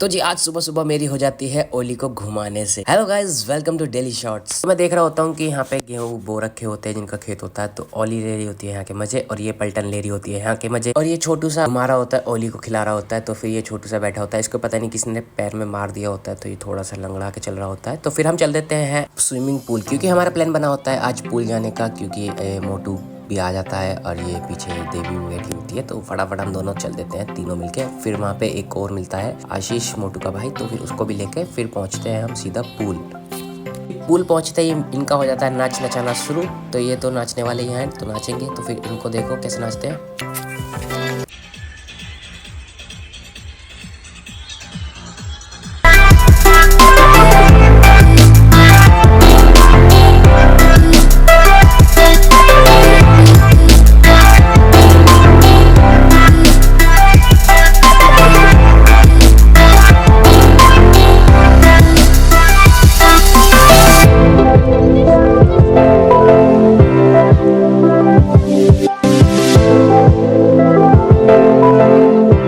तो जी आज सुबह सुबह मेरी हो जाती है ओली को घुमाने से। Hello guys, welcome to daily shorts. तो मैं देख रहा होता हूँ कि यहाँ पे गेहूं बो रखे होते हैं जिनका खेत होता है, तो ओली ले रही होती है यहाँ के मजे और ये पलटन ले रही होती है यहाँ के मजे। और ये छोटू सा घुमा रहा होता है, ओली को खिला रहा होता है। तो फिर ये छोटू सा बैठा होता है, इसको पता नहीं किसने पैर में मार दिया होता है, तो ये थोड़ा सा लंगड़ा के चल रहा होता है। तो फिर हम चल देते हैं स्विमिंग पूल, क्योंकि हमारा प्लान बना होता है आज पूल जाने का, क्योंकि मोटू भी आ जाता है और ये पीछे देवी भी बैठी होती है। तो फटाफट हम दोनों चल देते हैं तीनों मिलके। फिर वहाँ पे एक और मिलता है आशीष, मोटू का भाई, तो फिर उसको भी लेके फिर पहुँचते हैं हम सीधा पूल पहुँचते ही इनका हो जाता है नाच नचाना शुरू। तो ये तो नाचने वाले ही हैं, तो नाचेंगे। तो फिर इनको देखो कैसे नाचते हैं।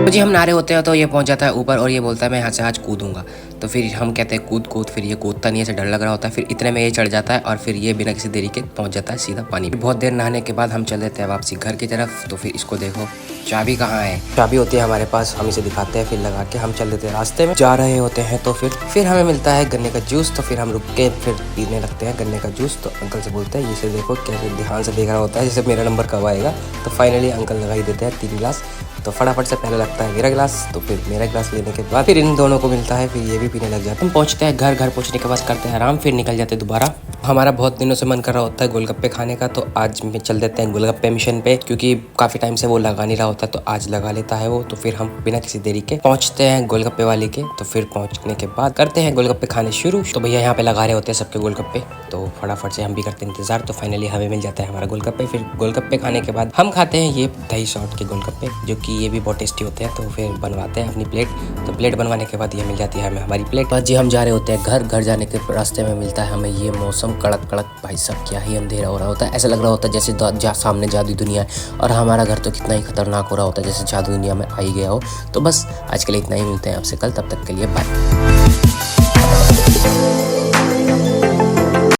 जी हम नारे होते हैं तो ये पहुंच जाता है ऊपर और ये बोलता है मैं यहाँ से आज कूदूंगा। तो फिर हम कहते हैं कूद। फिर ये कूदता नहीं है, ऐसे डर लग रहा होता है। फिर इतने में ये चढ़ जाता है और फिर ये बिना किसी देरी के पहुंच जाता है सीधा पानी में। बहुत देर नहाने के बाद हम चल देते हैं वापसी घर की तरफ। तो फिर इसको देखो, चाबी कहाँ है? चाबी होती है हमारे पास, हम इसे दिखाते हैं, फिर लगा के हम चल देते हैं। रास्ते में जा रहे होते हैं तो फिर हमें मिलता है गन्ने का जूस। तो फिर हम रुक के फिर पीने लगते हैं गन्ने का जूस। तो अंकल से बोलते हैं, इसे देखो कैसे ध्यान से देख रहा होता है, जैसे मेरा नंबर कब आएगा। तो फाइनली अंकल लगा ही देते हैं 3 गिलास। तो फटाफट से पहले लगता है मेरा गिलास, तो फिर मेरा गिलास लेने के बाद फिर इन दोनों को मिलता है, फिर ये भी पीने लग जाते हैं। हम पहुंचते हैं घर पहुंचने के बाद करते हैं आराम, फिर निकल जाते हैं दोबारा। हमारा बहुत दिनों से मन कर रहा होता है गोलगप्पे खाने का, तो आज में चल देते हैं गोलगप्पे मिशन पे, क्योंकि काफ़ी टाइम से वो लगा नहीं रहा होता, तो आज लगा लेता है वो। तो फिर हम बिना किसी देरी के पहुंचते हैं गोलगप्पे वाले के। तो फिर पहुंचने के बाद करते हैं गोलगप्पे खाने शुरू। तो भैया यहाँ पे लगा रहे होते हैं सबके गोलगप्पे, तो फटाफट से हम भी करते हैं इंतजार। तो फाइनली हमें मिल जाता है हमारा गोलगप्पे। फिर गोलगप्पे खाने के बाद हम खाते हैं ये दही शॉट के गोलगप्पे, जो कि ये भी बहुत टेस्टी होते हैं। तो फिर बनवाते हैं अपनी प्लेट। तो प्लेट बनवाने के बाद ये मिल जाती है हमें हमारी प्लेट। बस जी हम जा रहे होते हैं घर जाने के रास्ते में मिलता है हमें ये मौसम कड़क भाई साहब, क्या ही अंधेरा हो रहा होता है। ऐसा लग रहा होता है जैसे सामने जादू दुनिया है, और हमारा घर तो कितना ही खतरनाक हो रहा होता है, जैसे जादू दुनिया में आ ही गया हो। तो बस आज के लिए इतना ही, मिलते हैं आपसे कल, तब तक के लिए बाय।